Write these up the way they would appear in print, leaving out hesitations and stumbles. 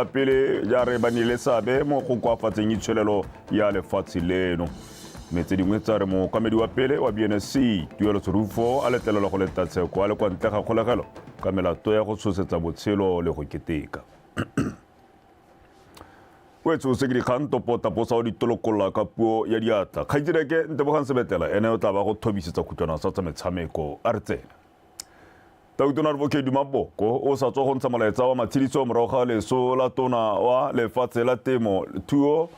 pele ja re banile sabe mo go kwafatseng itshwelelo ya lefatshe leno metse dingwe tsa re mokamedi wa pele wa BNC Tuelo Rufo a letlelela go leta tsheko a le kwa ntle ga kgolegelo ka melato ya go tshosetsa botshelo le go keteka wetso se ke dikgang topotaposa o ditolokolla ka puo ya diatla kgaitsireke Ntebogang Sebetela ene o tla ba go thobisetsa khutwana sa tsa metshameko a re tsena Tautona Advocate Maboko o sa tswa go ntsha molaetsa wa matshediso morago ga leso la tona wa lefatshe la temothuo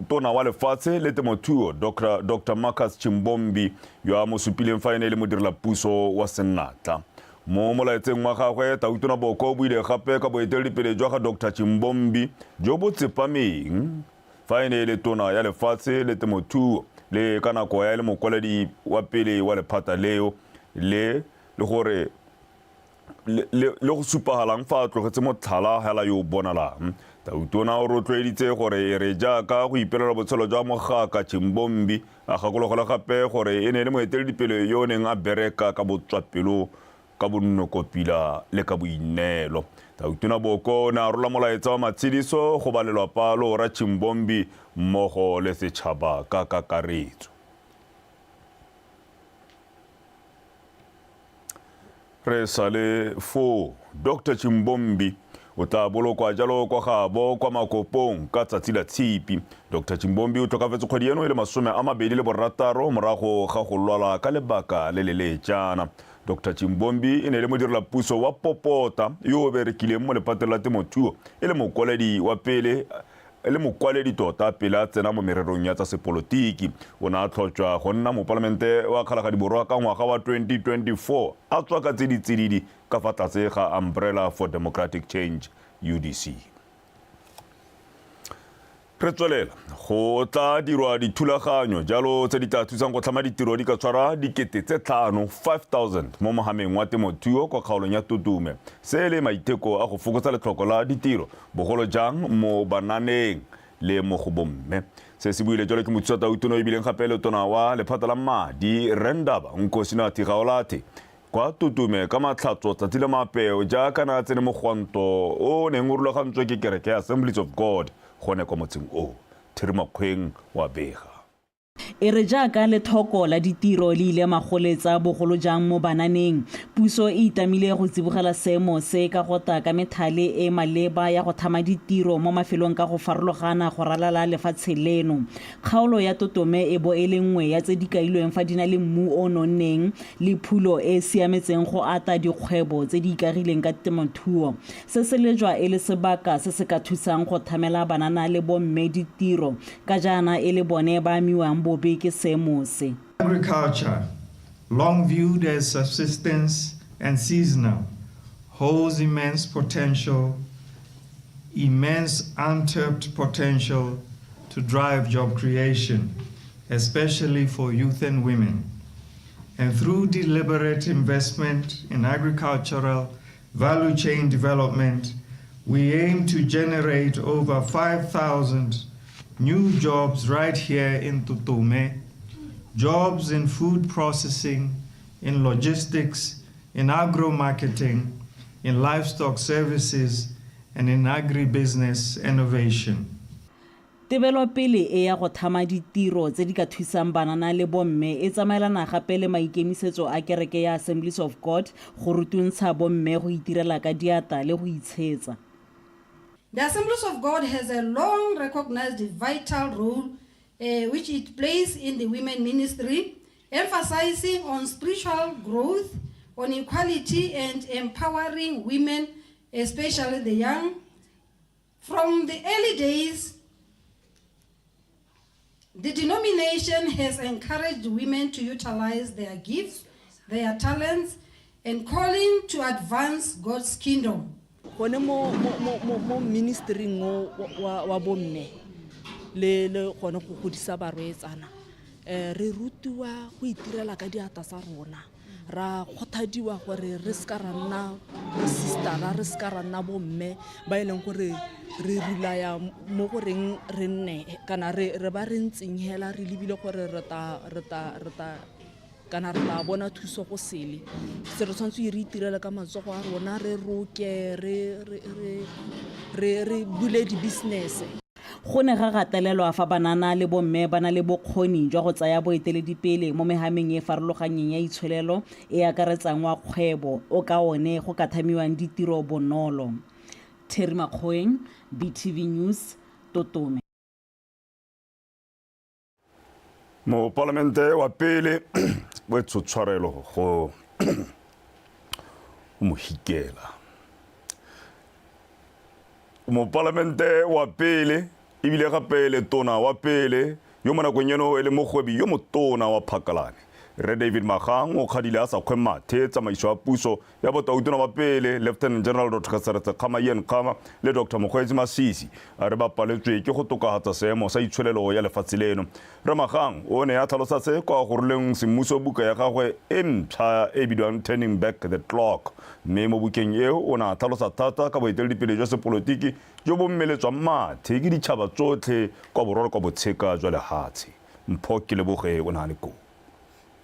tona wa lefatshe le temothuo Dr. Marcus Chimbombi yo a mo supileng fa ene le modirela puso wa Senatla mo molaetseng wa gagwe Tautona Boko o buile gape ka boeteledipele jwa ga Dr. Chimbombi jo bo tsepameng fa ene le tona ya lefatshe le temothuo le ka nako ya le mokwaledi wa pele wa lephata leo le gore le go supagalang fa a tlogetse motlhala hela yo bonalang Tautona o rotloeditse gore re jaaka go ipelela botshelo jwa mogaka Chimbombi a gakologola gape gore ene le moeteledipele yo neng a bereka ka botswapelo ka bonnokopila le ka boinelo Tautona Boko na rola molaetsa wa matshediso go balelwa palo ra Chimbombi mmogo le setšhaba ka kakaretso re sale fo Dr. Chimbombi o tla bolokwa jalo kwa gabo kwa makopong ka tsatsi la tshipi Dr. Chimbombi o tlhokafetse kgwedi eno ile 26 morago ga go lwala ka lebaka le lelejana Dr. Chimbombi ene le modirela puso wa Popota yo o berekileng mo lephateng la temothuo le mokwaledi wa pele le mokwaledi tota pele a tsena mo mererong ya tsa sepolotiki o na tlhotswa go nna mo parlamente wa kgalagadi borwa ka ngwaga wa 2024 a tswa ka tsididi ka fa tlase ga Umbrella for Democratic Change UDC re tswelela go tla dirwa dithulaganyo jalo tse di tla thusang go tlhama ditiro di ka tshwara dikete tse 5,000 mo mohameng wa temothuo kwa kgaolong ya Tutume se le maiteko a go fokotsa letlhoko la ditiro bogolo jang mo bananeng le mo go bomme se se buile jalo ke mothusa Tautona e bileng gape le tona wa lephata la madi Rendaba Nkosinathi Gaolathe kwa Tutume ka matlhatso tsatsi le mapeo jaaka na tsene mo gwanto o neng o rulagantswe ke kereke ya Assemblies of God gone kwa motseng o Thirimakgweng wa bega e re jaaka lethoko la ditiro le ile magoletsa bogolo jang mo bananeng puso e itamile go tsibogela seemo se ka gota ka methale e maleba ya go thama ditiro mo mafelong ka go farologana go ralala lefatshe leno kgaolo ya Totome e bo e le nngwe ya tse di kailweng fa dina le mmu o nonneng le phulo e siametseng go ata dikgwebo tse di ikagileng ka temothuo se se lejwa e le sebaka se se ka thusang go thamela banana le bomme ditiro ka jana e le bone ba amiwang Agriculture, long viewed as subsistence and seasonal, holds immense potential, immense untapped potential to drive job creation, especially for youth and women. And through deliberate investment in agricultural value chain development, we aim to generate over 5,000 new jobs right here in Tutume, jobs in food processing, in logistics, in agro-marketing, in livestock services, and in agribusiness innovation. Tebelopele e ya go thama ditiro tse di ka thusang banana le bomme e tsamaelana gape le maikemisetso a kereke ya Assemblies of God go rutuntsha bomme go itirela ka diata le go itshetsa. The Assemblies of God has a long recognized vital role which it plays in the women ministry, emphasizing on spiritual growth, on equality and empowering women, especially the young. From the early days, the denomination has encouraged women to utilize their gifts, their talents, and calling to advance God's kingdom. Gone mo ministering wa bomme le gone go godisa barwetsana re rutiwa go itirela ka diata tsa rona ra kgothadiwa gore re ska ra nna sister re ska ra nna bomme ba ileng gore re rulaya mo goreng re nne kana re ba re ntseng hela re lebile gore re ta kana re ba bona thuso go sele se re tshwanetse re itirele ka matsogo a rona re roke re bule di-business. Go ne ga gatelelwa fa banana le bomme ba na le bokgoni jwa go tsaya boeteledipele mo mehameng e farologaneng ya itsholelo e akaretsang wa kgwebo o ka one go ka thamiwang ditiro bonolo. Terry Makgoeng, BTV News, Totome. Mo parlamente wa pele bo tshwarelo go mo hikela. Mo parlamente wa pele ibile gape le tona wa pele yo mo nakong eno e le mogwebi yo motona wa Phakalane Re David Magang o khadile a sa khwema the tsamaiso ya puso ya botautona ba pele Lieutenant General Dr. Kasaretse Khamayen Khama le Dr. Mokgweetsi Masisi a re ba paletswe ke go tokagatsa seemo sa itshwelelo ya lefatshe leno. Re Magang o ne ya tlhalosa se kwa go ruleng semmuso buka ya gagwe e ntšha e bidiwang Turning Back the Clock mme mo bukeng eo o na tlhalosa thata ka boeteledipele jwa sepolotiki jo bo mmeletswang mathe ke ditšhaba tsotlhe kwa borwa kwa botsheka jwa lehatshe. Mpho ke leboge o nagane ko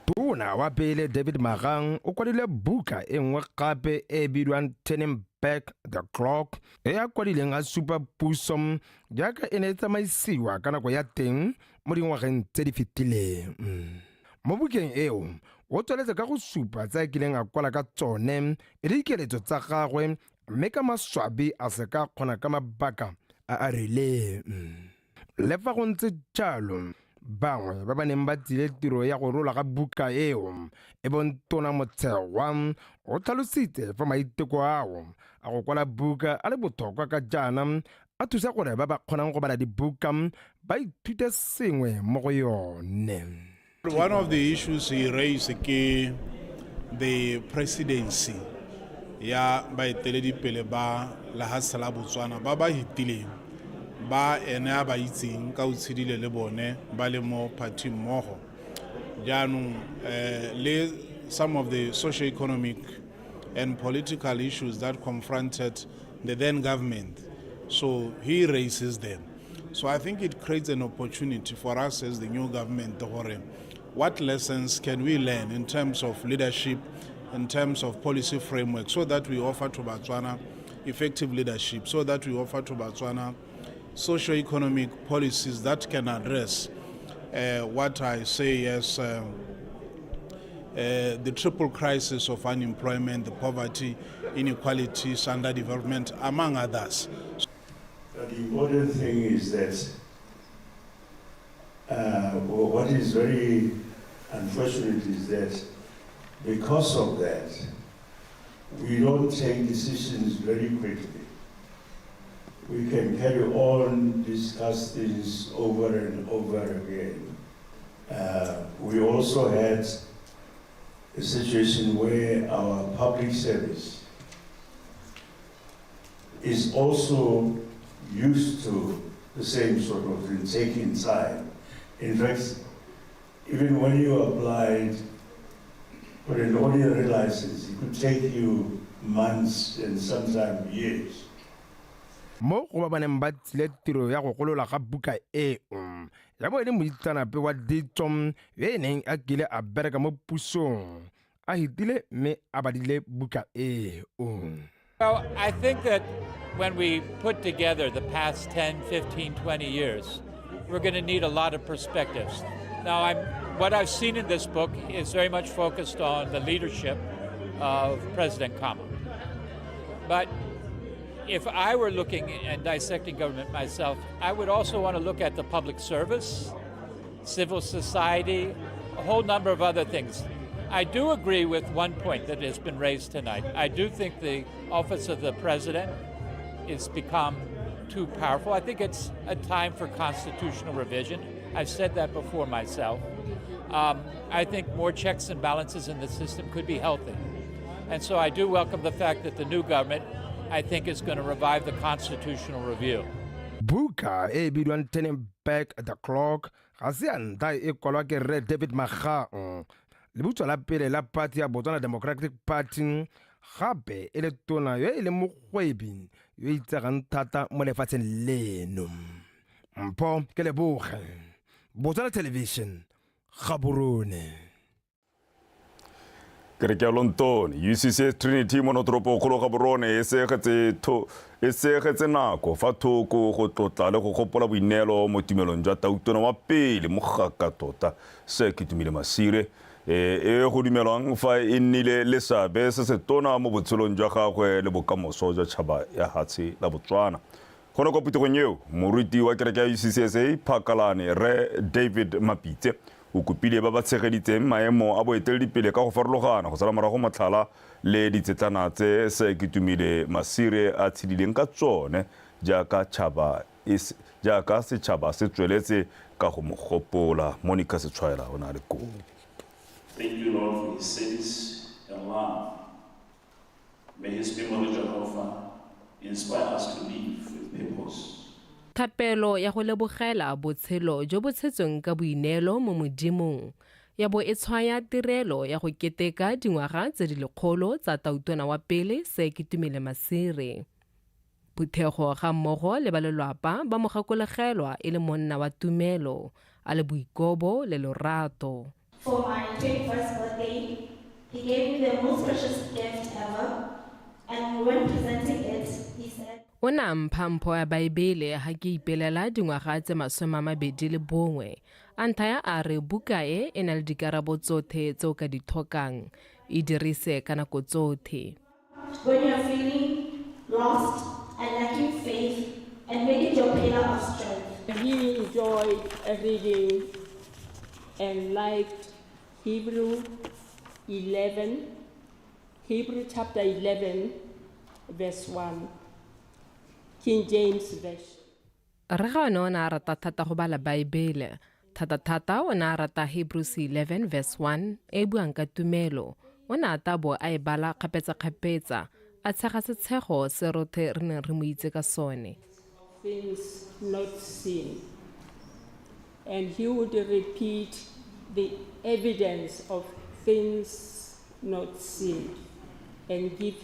Tona wa pele David Magang o kwadile buka e nngwe gape e bidiwang Turning Back the Clock e a kwadileng a supa puso jaaka e ne e tsamaisiwa ka nako ya teng mo dingwageng tse di fetileng. Mo bukeng eo o tsweletse ka go supa tsa kileng a kwala ka tsone e le dikeletso tsa gagwe mme ka maswabi a se ka kgona ka mabaka a rileng. Le fa go ntse jalo bangwe ba ba neng ba tsile tiro ya go rola ga buka eo e bontona Motshegwa o tlhalositse fa maiteko ao a go kwala buka a le botlhokwa ka jaana a thusa gore ba ba kgonang go bala dibuka ba ithute sengwe mo go yone. One of the issues he raised ke the presidency ya baeteledipele ba lehatshe la Botswana ba ba hitileng ba ene a ba itseng ka utshidile le bone ba le mo party mmogo jaanong le some of the socio-economic and political issues that confronted the then government, so he raises them. So I think it creates an opportunity for us as the new government. What lessons can we learn in terms of leadership, in terms of policy framework, so that we offer to Botswana effective leadership, so that we offer to Botswana socio-economic policies that can address what I say as the triple crisis of unemployment, the poverty, inequalities, underdevelopment, among others. The important thing is that what is very unfortunate is that because of that, we don't take decisions very quickly. We can carry on, discuss things over and over again. We also had a situation where our public service is also used to the same sort of thing, taking time. In fact, even when you applied for an ordinary license, it could take you months and sometimes years. Mo go ba baneng ba tsile tiro ya go golola ga buka e ya bo e le moitanape wa ditso e neng a kile a bereka mo pusong a hitile me a badile buka e Well, I think that when we put together the past 10, 15, 20 years, we're going to need a lot of perspectives. Now, what I've seen in this book is very much focused on the leadership of President Khama. But if I were looking and dissecting government myself, I would also want to look at the public service, civil society, a whole number of other things. I do agree with one point that has been raised tonight. I do think the office of the president has become too powerful. I think it's a time for constitutional revision. I've said that before myself. I think more checks and balances in the system could be healthy. And so I do welcome the fact that the new government, I think, is going to revive the constitutional review. buka e bidiwang Turning Back the Clock ga se a nta e kwalwa ke Re David Magang lebutso la pele la party ya Botswana Democratic Party gape e le tona yo e le mogwebi yo itsegang thata mo lefatsheng leno. Mpho ke leboge Botswana Television Gaborone. ke re ke a lontone UCC Trinity monotoropo kgolo ga borone e segetse nako fa thoko go tlotla le go gopola boineelo mo tumelong jwa tautona wa pele mo gaka tota se ke Tumile Masire go dumelwang fa e nnile le seabe se se tona mo botshelong jwa gagwe le bokamoso jwa tšhaba ya hatshe la Botswana. Gona kwa putegong eo moruti wa kereke ya UCCSA Phakalane Re David Mapitse o kopile ba ba tshegeditseng maemo a boeteledipele ka go farologana go sala morago motlhala le ditsetlana tse se ke Tumile Masire a tshedileng ka tsone jaaka setšhaba se tsweletse ka go mo gopola. Monica Setshwaela o na le ko. Thank you, Lord, for his service and love. May his memory, Jehovah, inspire us to live with purpose. Thapelo ya go lebogela botshelo jo bo tshetsweng ka boineelo mo modimong ya bo e tshwaya tirelo ya go keteka dingwaga tse di lekgolo tsa tautona wa pele se ke Tumile Masire. Phuthego ga mmogo le ba lelapa ba mo gakologelwa e le monna wa tumelo a le boikobo le lorato. For my 21st birthday, he gave me the most precious gift ever, and when presenting it, he said, O na mphampho ya Baebele ha ke ipelela dingwaga tse 21 a nthaya a re buka e na le dikarabo tsotlhe tse o ka di tlhokang e dirise ka nako tsotlhe. when you're feeling lost and lacking faith, and make it your pillar of strength. He enjoyed reading and liked Hebrew chapter 11, verse 1, King James Version. Raga o na rata thata go bala Baebele, thata o na rata Hebrews 11 verse 1 e buang ka tumelo. O na tabo a e bala kgapetsa a tshega setshego se rothe re neng re mo itse ka sone. Things not seen. And he would repeat the evidence of things not seen and give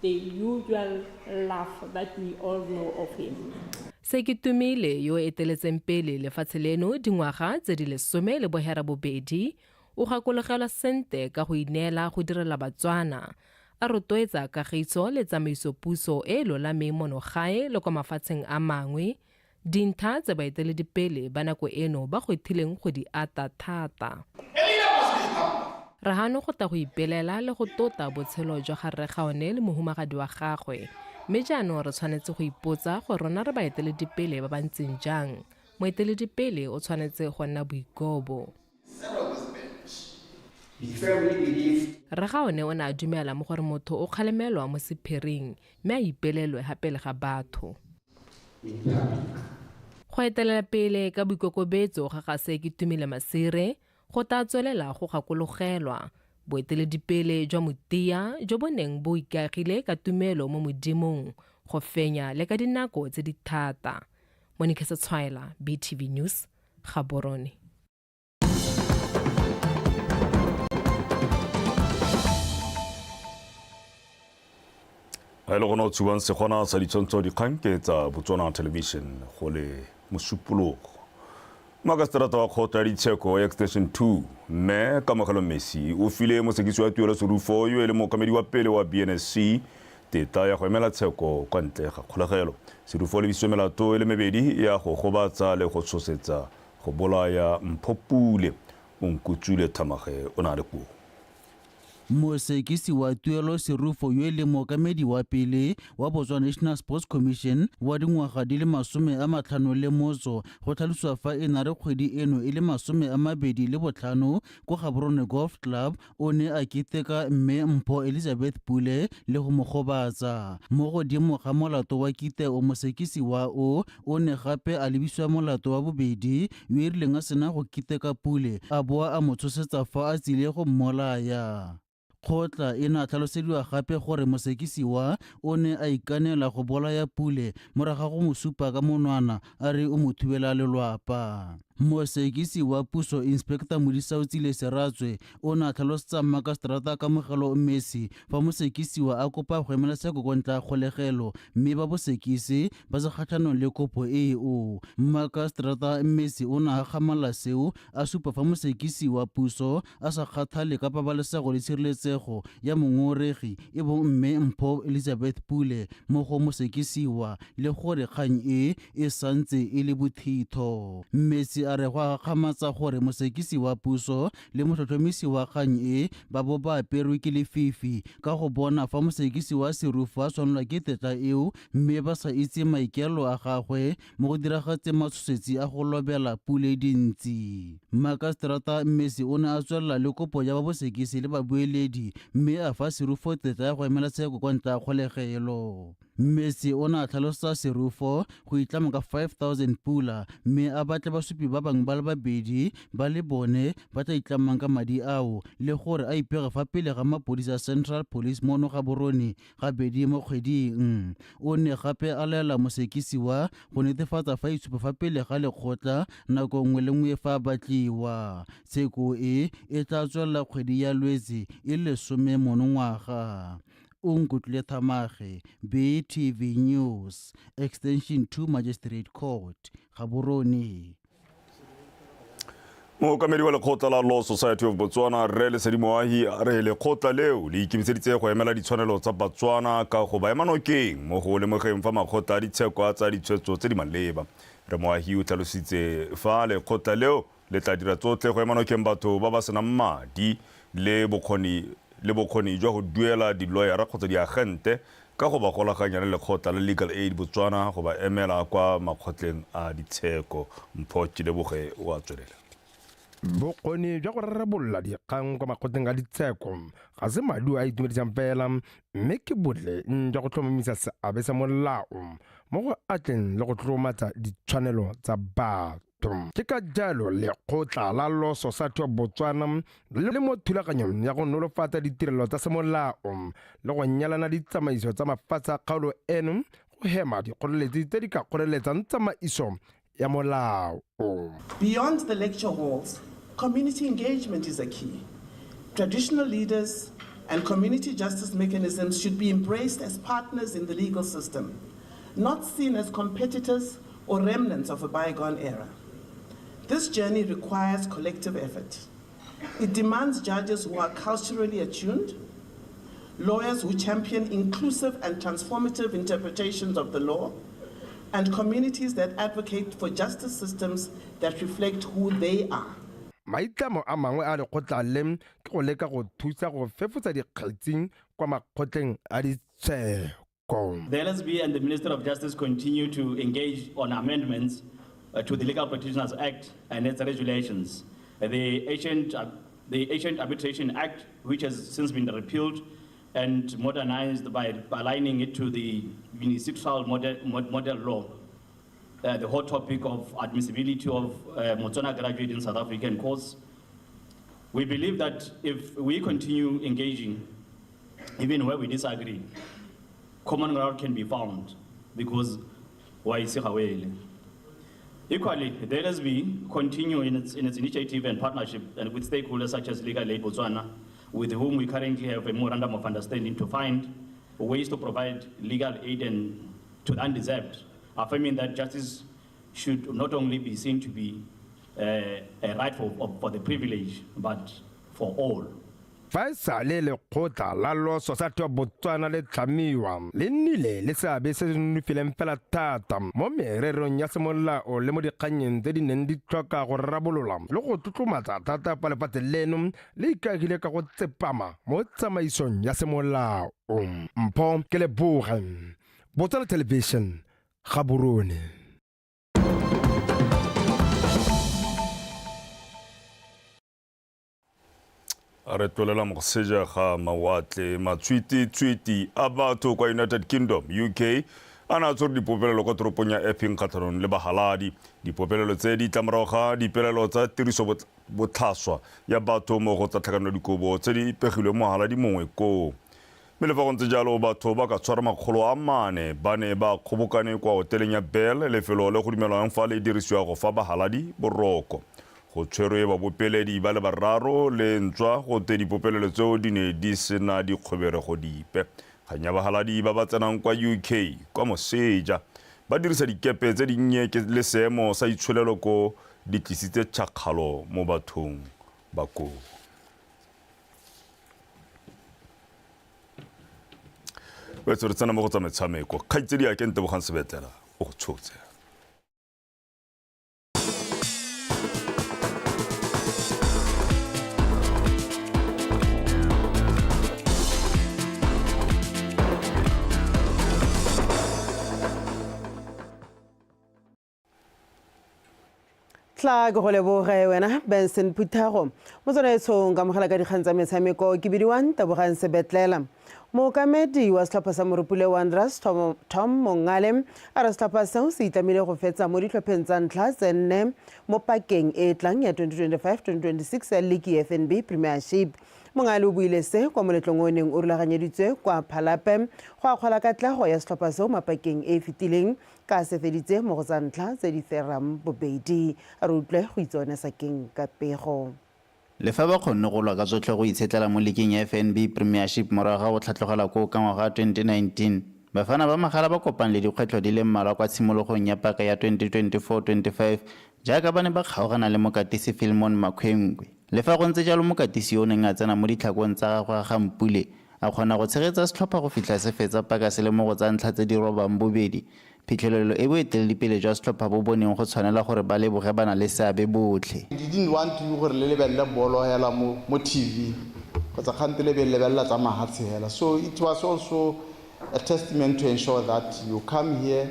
the usual laugh that we all know of him. Se ke Tumile yo eteletseng pele lefatshe leno dingwaga tse di 12 o gakologelwa sente ka go ineela go direla Batswana a rotloetsa kagiso le tsamaiso puso e lolameng monogae le kwa mafatsheng a mangwe dintlha tse baeteledipele ba nako eno ba go ithileng go di ata thata. Rahano go ta go ipelela le go tota botshelo jwa ga Rre Gaone le mohumagadi wa gagwe mme jaanong re tshwanetse go ipotsa gore rona re baeteledipele ba ba ntseng jang. Moeteledipele o tshwanetse go nna boikobo. Rre Gaone o na a dumela mo gore motho o kgalemelwa mo sephiring mme a ipelelwe gape le ga batho. Go etelela pele ka boikokobetso ga se ke Tumile Masire go ta tswelela go gakologelwa boeteledipele jwa motia jo bo neng bo ikaegile ka tumelo mo modimong go fenya le ka dinako tse di thata. Monica Setshwaela, BTV News, Gaborone. a ile gona o tsubang segona sa ditshwantsho dikgang ke tsa Botswana Television go le mosupologo. Magastrata wa kgotla ya ditsheko ya Extension 2 mme Kamogelo Messi o file mosekisi wa tuelo Serufo yo e le mookamedi wa pele wa BNSC tetla ya go emela tsheko kwa ntle ga kgolegelo. Serufo le lebisitswe melato e le mebedi ya go gobatsa le go tshosetsa go bolaya Mphopule o Nkutsule Thamage o na le puo. Mosekisi wa tuelo Serufo yo e le mookamedi wa pele wa Botswana National Sports Commission wa dingwaga di le 51 go tlhaloswa fa e na re kgwedi eno e le 25 ko Gaborone Golf Club o ne a keteka mme Mpho Elizabeth Pule le go mo gobatsa. Mo godimo ga molato wa kite o mosekisi wa o ne gape a lebiswa molato wa bobedi yo e rileng a sena go keteka Pule a boa a mo tshosetsa fa a tsile go mmolaya. Kgotla e na tlhalosediwa gape gore mosekisi wa o ne a ikanela go bolaya Pule morago go mo supa ka monwana a re o mo thubela lelwapa. mosekisi wa puso inspector Modisautsile Seratswe o ne a tlhalosetsa Makaseterata Kamogelo Mmesi fa mosekisiwa a kopa go emela sekokontla kgolegelo mme ba bosekisi ba se kgatlhanong le kopo eo. Makaseterata Mmesi o ne a gamala seo a supa fa mosekisi wa puso a sa kgathale ka pabalesego le tshireletsego ya mongongoregi e bong mme Mpho Elizabeth Pule mo go mosekisiwa le gore kgang e santse e le bothitho. Mmesi a re go gagamatsa gore mosekisi wa puso le motlhotlhomisi wa kgang ba bo ba aperwe ke lefifi ka go bona fa mosekisi wa serufo a tshwanelwa ke tetla eo mme ba sa itse maikelo a gagwe mo go diragatse matshosetsi a go lobela Pule dintsi. Makaseterata Mmesi o ne a tswelela le kopo ya ba bosekisi le babueledi mme a fa serufo tetla ya go emela sekokontla kgolegelo. Mmesi o ne a tlhalosa serufo go itlama ka 5,000 pula mme a batle basupi ba bangwe ba le babedi ba le bone ba tla itlamang ka madi ao le gore a ipege fa pele ga mapodisa Central Police mono ga borone gabedi mo kgweding. O ne gape a laela mosekisiwa go netefatsa fa itshupa fa pele ga lekgotla nako nngwe le nngwe fa batliwa. Tsheko e tla tswelela kgwedi ya Lwetse e le 10 monongwaga. Unkutle Thamaga, BTV News, Extension 2 Magistrate Court, Gaborone. mookamedi wa lekgotla la Law Society of Botswana Rre Lesedi Moahi a re lekgotla leo le ikemiseditse go emela ditshwanelo tsa Batswana ka go ba ema nokeng mo go lemogeng fa makgotla a ditsheko tsa ditshwetso tse di maleba. Re Moahi o tlhalositse fa lekgotla leo le tla dira tsotlhe go ema nokeng batho ba ba senang madi le bokgoni jwa go duela diloyara kgotsa diagente ka go ba golaganya le lekgotla la Legal Aid Botswana go ba emela kwa makgotleng a ditsheko. Mpho Tileboge o a tswelela. Bokgoni jwa go rarabolola dikgang kwa makgotleng a ditsheko ga se madi a itumedisang fela mme ke botle jwa go tlhomamisa seabe sa molao mo go atleng le go tlotlomatsa ditshwanelo tsa batho. Ke ka jalo lekgotla la Law Society of Botswana le mo thulaganyong ya go nolofatsa ditirelo tsa semolao le go nyalana ditsamaiso tsa mafatshe a kgaolo eno go hema dikgoreletsi tse di ka kgoreletsang tsamaiso ya molao. Beyond the lecture halls, community engagement is a key. Traditional leaders and community justice mechanisms should be embraced as partners in the legal system, not seen as competitors or remnants of a bygone era. This journey requires collective effort. It demands judges who are culturally attuned, lawyers who champion inclusive and transformative interpretations of the law, and communities that advocate for justice systems that reflect who they are. Maitlamo a mangwe a lekgotla le ke go leka go thusa go fefotsa dikgetsing kwa makgotleng a ditsheko. The LSB and the Minister of Justice continue to engage on amendments to the Legal Practitioners Act and its regulations. The Ancient Arbitration Act, which has since been repealed and modernized by aligning it to the municipal model law. The whole topic of admissibility of Botswana graduate in South African courts. We believe that if we continue engaging, even where we disagree, common ground can be found because why is it? Equally, the LSB continue in its initiative and partnership and with stakeholders such as Legal Aid Botswana, with whom we currently have a memorandum of understanding to find ways to provide legal aid to the undeserved, affirming that justice should not only be seen to be a right for the privileged, but for all. Fa sale lekgotla la Law Society of Botswana le tlhamiwa le nnile le seabe se se nonofileng fela thata mo mererong ya semolao le mo dikganyeng tse di neng di tlhoka go rarabolola le go tlotlomatsa thata fa lefatshe leno le ikagile ka go tsepama mo tsamaisong ya semolao. Mpho ke Leboge, Botswana Television, Gaborone. A re tlolela mo seja ga mawatle matshwiti a batho kwa United Kingdom UK ana tsore dipopelelo kwa toropong ya Epping kgatlhanong le bahaladi. Dipopelelo tse di tlamorago ga dipelelo tsa tiriso botlhaswa ya batho mo go tsa tlhakanelo dikobo tse di pegilwe mo haladi mongwe ko mme le fa go ntse jalo batho ba ka tshwara 400 ba ne ba kgobokane kwa hoteleng ya Bell lefelo le go dumelwang fa le dirisiwa go fa bahaladi boroko go tshwerwe babopeledi ba le bararo le ntswa go te dipopelelo tseo di ne di sena dikgobere dipe kganya bahaladi ba ba tsenang kwa UK kwa moseja ba dirisa dikepe tse dinnye le seemo sa itshwelelo ko di tlisitse tšhakgalo mo bathong ba koo. Wetse re tsena mo go tsa metshameko kgaitsedi ya ke Ntebogang Sebetlela o go tshotse. tla go leboge wena Benson Puthago mo tsona etshong ka mogala ka dikgang tsa metshameko ke bidiwang Ntebogang Sebetlela. Mookamedi wa setlhopha sa Morupule Wanderers Tom Mongale a re setlhopha seo se itlamile go fetsa mo ditlhopheng tsa ntlha tse 4 mo pakeng e tlang ya 2025-2026 ya League FNB Premiership. Mongale o buile se kwa moletlong o neng o rulaganyeditswe kwa Phalape go akgola katlego ya setlhopha seo mapakeng e fetileng ka se feditse mo go tsa ntlha tse di ferang bobedi. A re utlwe go itsone Sakeng ka pego. Le fa ba kgonne go lwa ka tsotlhe go itshetlela mo leagueng ya FNB Premiership morago ga go tlhatlogela ko ka ngwaga 2019 bafana ba magala ba kopang le dikgwetlho di le mmalwa kwa tshimologong ya paka ya 2024-25 jaaka ba ne ba kgaogana le mokatisi Philemon Makhwengwe. Le fa go ntse jalo mokatisi yo neng a tsena mo ditlhakong tsa gagwe ga Mpule a kgona go tshegetsa setlhopha go fitla se fetsa paka se le mo go tsa ntlha tse di robang bobedi. Phitlhelelo e boeteledipele jwa setlhopha bo boneng go tshwanela gore ba leboge bana le seabe botlhe. We didn't want to gore le lebelle bolo hela mo TV kgotsa kgante le lebella tsa mahatshe hela. So it was also a testament to ensure that you come here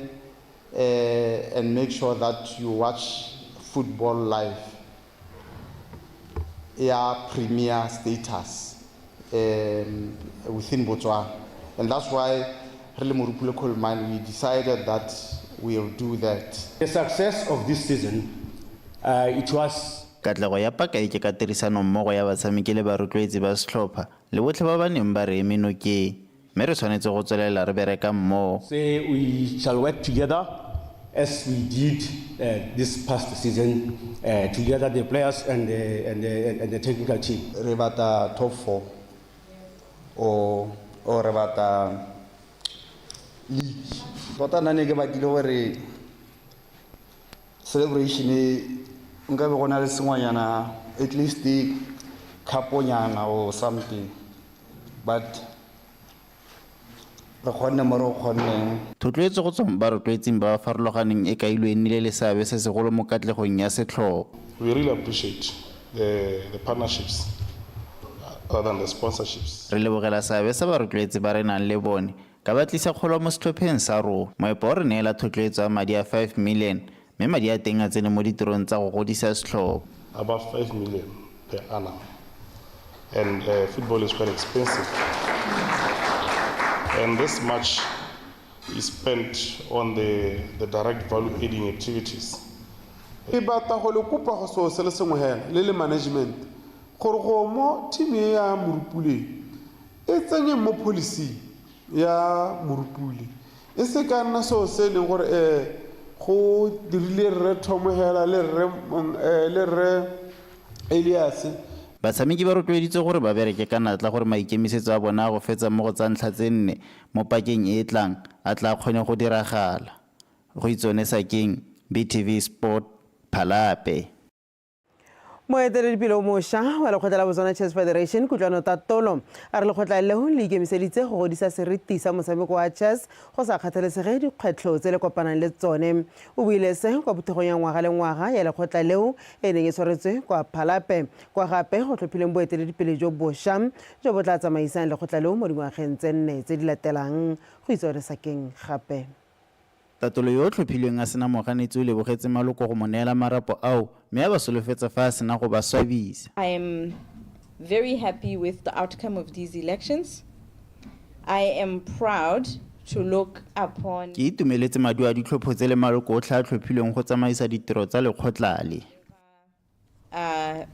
and make sure that you watch football live. Premier status within Botswana, and that's why really Morupule Coal Mine we decided that we'll do that. The success of this season, it was katlego ya paka e ke ka tirisano mmogo ya batshameki le barotloetsi ba setlhopha le botlhe ba ba neng ba re eme nokeng mme re tshwanetse go tswelela re bereka mmogo. Say we shall work together as we did this past season, together the players and the technical team. Re bata top 4 or re bata league. Tota nane ke batile gore celebration nka be gona le sengwanyana at least kaponyana or something, but thotloetso go tswa ba rotloetsing ba farologaneng e kailwe nnile le seabe se segolo mo katlegong ya setlhopha. We really appreciate the partnerships other than the sponsorships. Re lebogela seabe sa ba rotloetsi ba re nang le bone ka ba tlisa kgolo mo setlhopheng sa rona. Moepo re neela thotloetso ya madi a 5 million mme madi a teng a tsene mo ditirong tsa go godisa setlhopha. About 5 million per annum, and football is quite expensive. And this much is spent on the direct value-adding activities. E batla go le kopa go so se le sengwe hela le management gore go mo team ya Morupule e tsenye mo policy ya Morupule e se ka nna so se le gore go dirile re thomo hela le re Elias. Batshameki ba rotloeditse gore ba bereke ka natla gore maikemisetso a bona go fetsa mo go tsa ntlha tse 4 mo pakeng e tlang a tla kgone go diragala. Go itsone Sakeng, BTV Sport, Phalape. Moeteledipele o mošwa wa lekgotla la Botswana Chess Federation Kutlwano Tatolo a re lekgotla leo le ikemiseditse go godisa seriti sa motshameko wa chess go sa kgathalesege dikgwetlho tse le kopanang le tsone. O buile se kwa bothegong ya ngwaga le ngwaga ya lekgotla leo e neng e tshwaretswe kwa Phalape kwa gape go tlhophileng boeteledipele jo bošwa jo bo tla tsamaisang lekgotla leo mo dingwageng tse 4 tse di latelang. Go itsone Sakeng gape. Tatolo yo tlhophilweng a sena moganetsi o lebogetse maloko go mo neela marapo ao mme a ba solofetsa fa a sena go ba swabisa. I am very happy with the outcome of these elections. I am proud to look upon Ke itumeletse maduo a ditlhopho tse le maloko o tla tlhophilweng go tsamaisa ditiro tsa lekgotla le.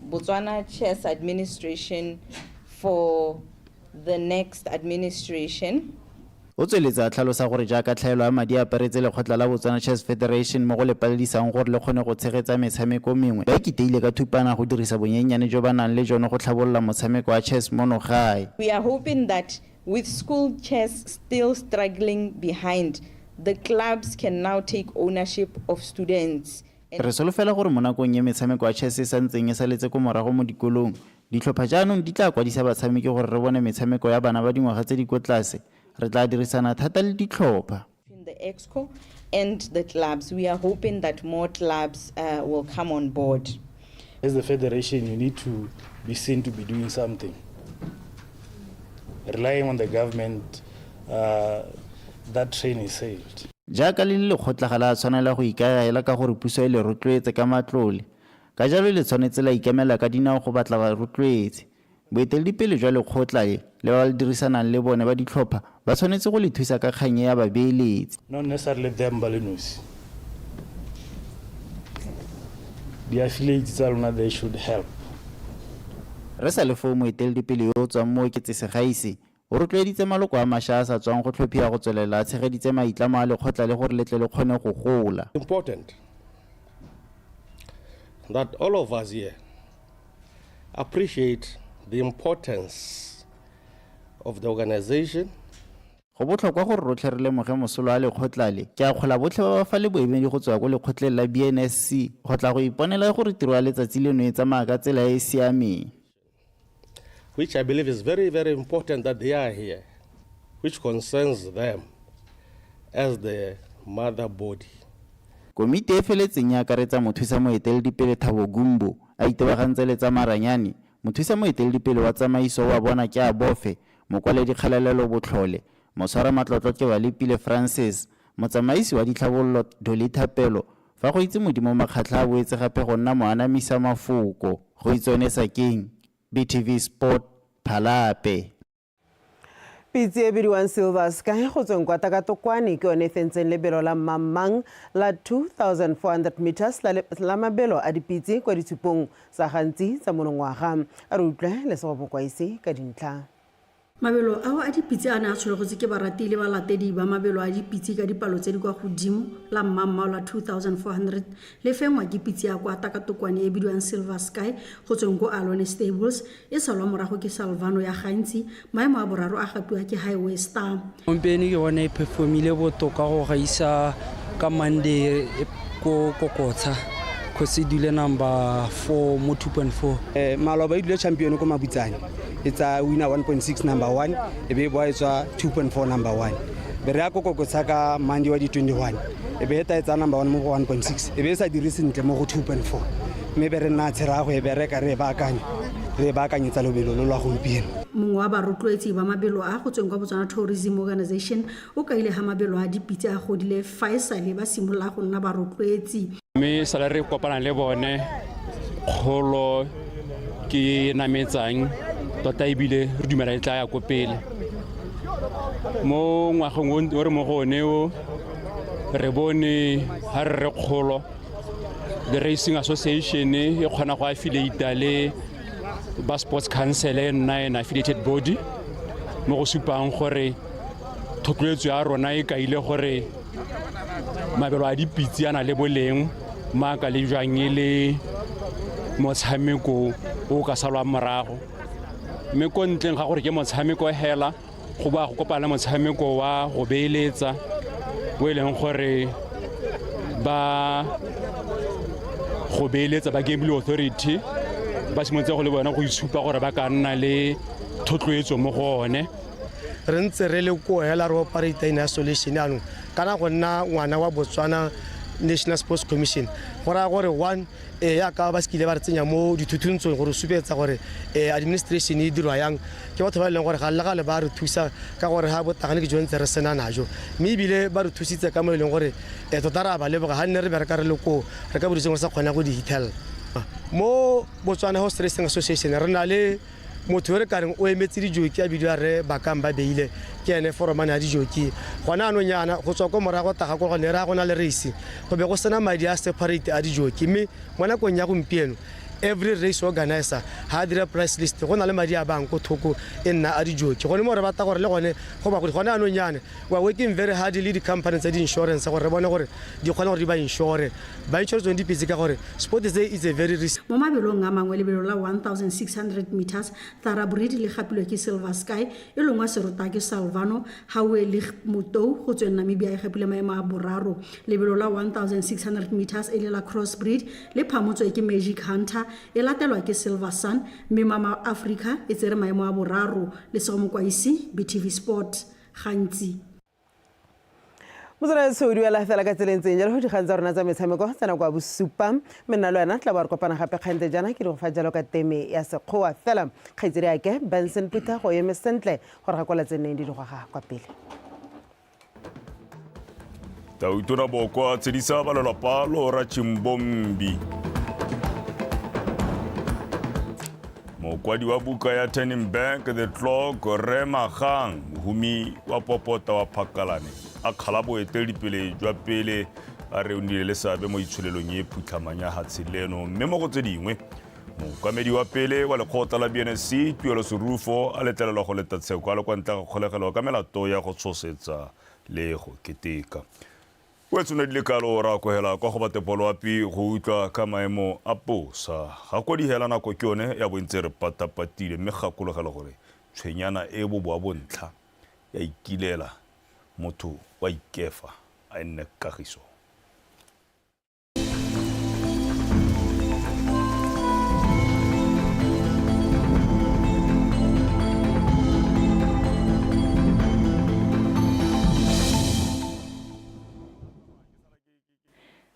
Botswana Chess Administration for the next administration. o tsweletsa tlhalosa gore jaaka tlhaelo ya madi a aparetse lekgotla la Botswana Chess Federation mo go lepaledisang gore le kgone go tshegetsa metshameko mengwe ba ikiteile ka thupana go dirisa bonyenyane jo ba nang le jone go tlhabolola motshameko wa chess mono gae. We are hoping that with school chess still struggling behind, the clubs can now take ownership of students. Re solofela gore mo nakong ya metshameko ya chess e santseng e saletse ko morago mo dikolong ditlhopha jaanong di tla kwadisa batshameki gore re bone metshameko ya bana ba dingwaga tse di kwa tlase re tla dirisana thata le ditlhopha. In the exco and the clubs, we are hoping that more clubs will come on board. As the federation, you need to be seen to be doing something. Relying on the government, that train is saved. Jaaka le lekgotla ga la tshwanela go ikaela ka gore puso e le rotloetse ka matlole ka jalo le tshwanetse la ikemela ka dinao go batla ba rotloetse boeteledipele jwa lekgotla le ba le dirisanang le bone ba ditlhopha ba tshwanetse go le thusa ka kganye ya babeeletsi. Not necessarily them balloons. The affiliates are not, they should help. Re sa le fo moeteledipele yo o tswang mo oketsesegaise o rotloeditse maloko a mašwa a sa tswang go tlhophia go tswelela a tshegeditse maitlamo a lekgotla le gore letle le kgone go gola. Important that all of us here appreciate the importance of the organization. Go botlhokwa gore rotlhe re lemoge mosolo a lekgotla le ke a kgola botlhe ba ba fa le boemedi go tswa go lekgotleng la BNSC go tla go iponela gore tiro ya letsatsi leno e tsamaya ka tsela e e siameng. Which I believe is very, very important that they are here, which concerns them as the mother body. Komiti e feletseng ya akaretsa mothusa moeteledipele Thabo Gumbo a itebagantse le tsa maranyane mothusa moeteledipele wa tsamaiso wa bona ke a bofe mokwaledi kgalalelo botlhole moswara matlotlo ke wa Lepile Francis motsamaisi wa ditlhabololo Dolitha Pelo fa go itse modimo makgatla a boetse gape go nna moanamisa mafoko go itsonesa keng BTV Sport Phalape. Pitsi e bidiwang Silver Sky go tsweng kwa Takatokwane ke yone fentseng lebelo la Mamang la 2,400 meters la mabelo a dipitsi kwa ditshupong sa gantsi tsa monongwaga a re utlwe le sego bokwaise ka dintlha. Mabelo ao a dipitsi a ne a tshologotse ke baratile ba latedi ba mabelo a dipitsi ka dipalo tse di kwa godimo la Mamang la 2,400 le fengwa ke pitsi ya kwa Takatokwane e bidiwang Silver Sky go tsweng go Alone Stables e salwa morago ke Salvano ya gantsi maemo a boraro a gapiwa ke Highway Star. Kompeni ke bona e performile botoka go gaisa ka Monday ko Kokotsa go se dile number 4 mo 2.4 Maloba e dile champion ko Mabutsane. It's a winner 1.6 number 1 e be boa etswa 2.4 number 1 be re ya Kokotsa ka Monday wa di 21 e be eta etsa number 1 mo 1.6 e be sa dire sentle mo go 2.4 mme be re nna tshera go e be re ka re baakanyetsa lobelo lo lwa gompieno. Mongwe wa barotloetsi ba mabelo a go tsweng kwa Botswana Tourism Organization o kaile ha mabelo a dipitsi a godile Faisal ba simolola go nna barotloetsi. Me salary kopana le bone kgolo ke nametsang tota ebile re dumela tla ya go pele mo ngwageng o re mo gone o re bone ha re kgolo the Racing Association e kgona go affiliate le ba Sports Council e nna en affiliated body mo go supang gore thotloetso ya rona e kaile gore mabelo a dipitsi ana le boleng maaka le jwang le motshameko o ka salwa morago mme ko ntleng ga gore ke motshameko hela go ba go kopana motshameko wa go beeletsa bo e leng gore ba go beeletsa ba Gambling Authority ba simotse go le bona go itshupa gore ba ka nna le thotloetso mo go one. Re ntse re le ko hela re operate in isolation ano kana go nna ngwana wa Botswana National Sports Commission gora gore one ya ka ba skile ba re tsenya mo dithuthuntsong gore supetsa gore administration e dirwa yang ke batho ba leng gore ga le ba re thusa ka gore ha botagane ke jontse re sena najo mme bile ba re thusitse ka mo leng gore totara ba leboga ha nne re bereka re le ko re ka boditseng sa kgona go di hitel mo Botswana Horse Racing Association re na le motho re ka reng o emetse dijoki a bidiwa re bakang ba beile ke ene foromane a dijoki gona ano nyana go tswa ko morago taga go ne ra gona le race go be go sena madi a separate a dijoki mme mona go nya gompieno every race organizer ha dira price list go na le madi a bang ko thoko e nna a dijoki gone mo re bata gore le gone go ba gone anong nyane we are working very hard le di companies tsa di insurance gore re bone gore di kgona gore di ba insure di petse ka gore sport is a very risk. Mo mabelong a mangwe lebelo la 1600 meters Tharabridi le gapilwe ke Silver Sky e lengwa serota ke Salvano Hawe le Motou go tsweng Namibia e gapile maemo a boraro lebelo la 1600 meters e le la Crossbreed le phamotswe ke Magic Hunter e latelwa ke Silver Sun mme Mama Africa e tsere maemo a boraro le Segomokwaisi BTV Sport gantsi. Motsona se o duela fela ka tselentseng jalo go digantsa rona tsa metshameko tsena kwa bosupa menalo yana tla ba re kopana gape kgante jana ke di go fa jalo ka teme ya sekgowa fela kgaitsedi yake Benson Peter go eme sentle gore ga kola tseneng di digwaga kwa pele. Tautona bokwa tsedisa balelapa Lora Chimbombi. Mokwadi wa buka ya Turning Back the Clock Rema Kgang mohumi wa popota wa Phakalane a khalabo etedi pele jwa pele a re unile le sabe mo itshulelong e phutlamanya hatsileno mme mo go tse dingwe mokamedi wa pele wa lekgotla la BNC Tuelo Serufo a letlelelwa go leta tsheko a le kwa ntla go kgolegelo ka melato ya go tshosetsa le go keteka o tsone di le kalo ra go hela kwa go batepolo api go utlwa ka maemo a posa ga go di hela nako ke yone ya bontse re patapatile mme ga kolegelo gore tshwenyana e bo bontla ya ikilela motho wa ikefa a nne kagiso.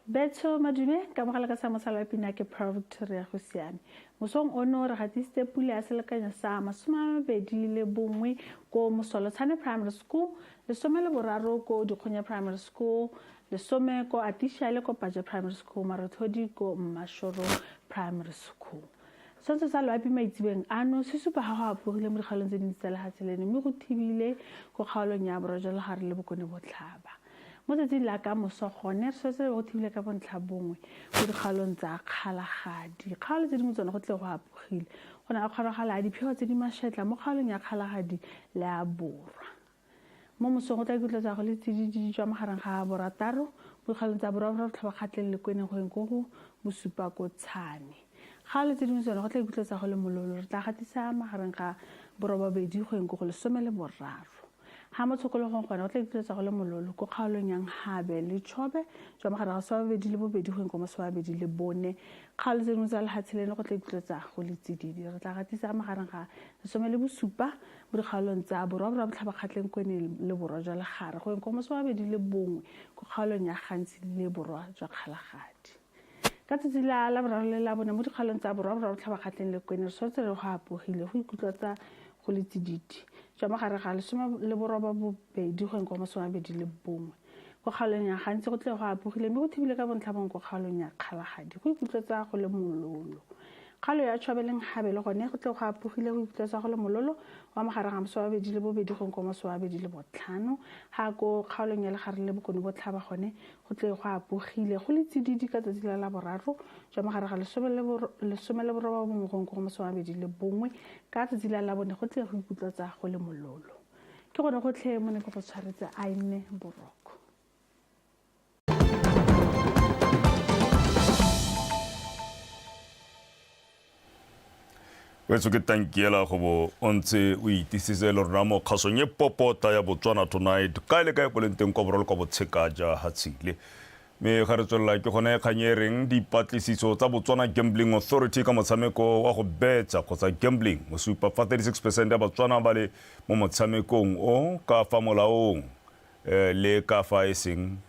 Betso madume ka mogala ka sa mosala wa pina ke Proud Victoria go siame mosong ono re gatiste pule a selekanya sa 21 ko Mosolotshane Primary School le somele boraro ko Dikgonya Primary School le some ko Atishale ko Paja Primary School Marothodi ko Mashoro Primary School Sonse sa loapi maitsibeng ano se supa ga go apogile mo digalong tse dintsi tsa lehatselene mme go thibile go kgaolong ya borojo le gare le bokone botlhaba mo tsetsi la ka moso gone se se go thibile ka bontlha bongwe go digalong tsa kgalagadi kgalo tse dingwe tsone go tle go apogile go na kgolagala diphego tse di mashetla mo kgaolong ya kgalagadi le a borwa mo mosong go tla ikutla tsa go le tsididi jwa magareng ga borataro mo digalong tsa borwa tlhaba kgatlele le kwene go eng go go bosupa ko tshane kgalo tse dingwe tsone go tla ikutla tsa go le mololo re tla gatisa magareng ga borobabedi go eng go le somele boraro ha motsokologong gona o tla iketsa go le mololo ko kgaolong yang Habe le Chobe jwa magara ga sa babedi le bobedi go enko mo sa babedi le bone kgaolo tse dingwe tsa lehatselene go tla iketsa go le tsididi re tla gatisa magareng ga lesome le bosupa mo dikgaolong tsa borwa botlhaba kgatleng kwene le borwa jwa le gare go enko mo sa babedi le bongwe ko kgaolong ya Gantsi le borwa jwa kgalagadi ka tsatsi la boraro le la bone mo dikgaolong tsa borwa botlhaba kgatleng le kwene re sotse re go apogile go ikutla tsa go le tsididi jwa magare ga lesome le boroba bobedi go enko mo sa babedi le bongwe go kgaolong ya Gantsi go tle go apogile mme go thibile ka bontlhabong go kgaolong ya kgalagadi go ikutletsa go le mololo kgaolo ya Tshwabeleng Habe le gone go tle go apogile go ikutletsa go le mololo wa magare ga mosa babedi le bobedi go enko mo sa babedi le botlhano ha go kgaolong ya legare le bokone botlhaba gone go tle go apogile go le tsididi ka tsatsi la boraro jwa magare ga lesome le boroba bongwe go enko mo sa babedi le bongwe ka tsatsi la bone go tle go ikutletsa go le mololo ke gone go tle mo ne go tshwaretse a ine boroko Wetso ke tankiela go bo ontse o itisitse le rona mo kgasong e popota ya Botswana Tonight ka ile ka polenteng kwa borolo kwa botshekaja hatsile me ga re tswela ke gone kganyereng dipatlisiso tsa Botswana Gambling Authority ka motshameko wa go betsa kgotsa gambling mo supa 36% ya Botswana ba le mo motshamekong o ka fa molaong le ka fa eseng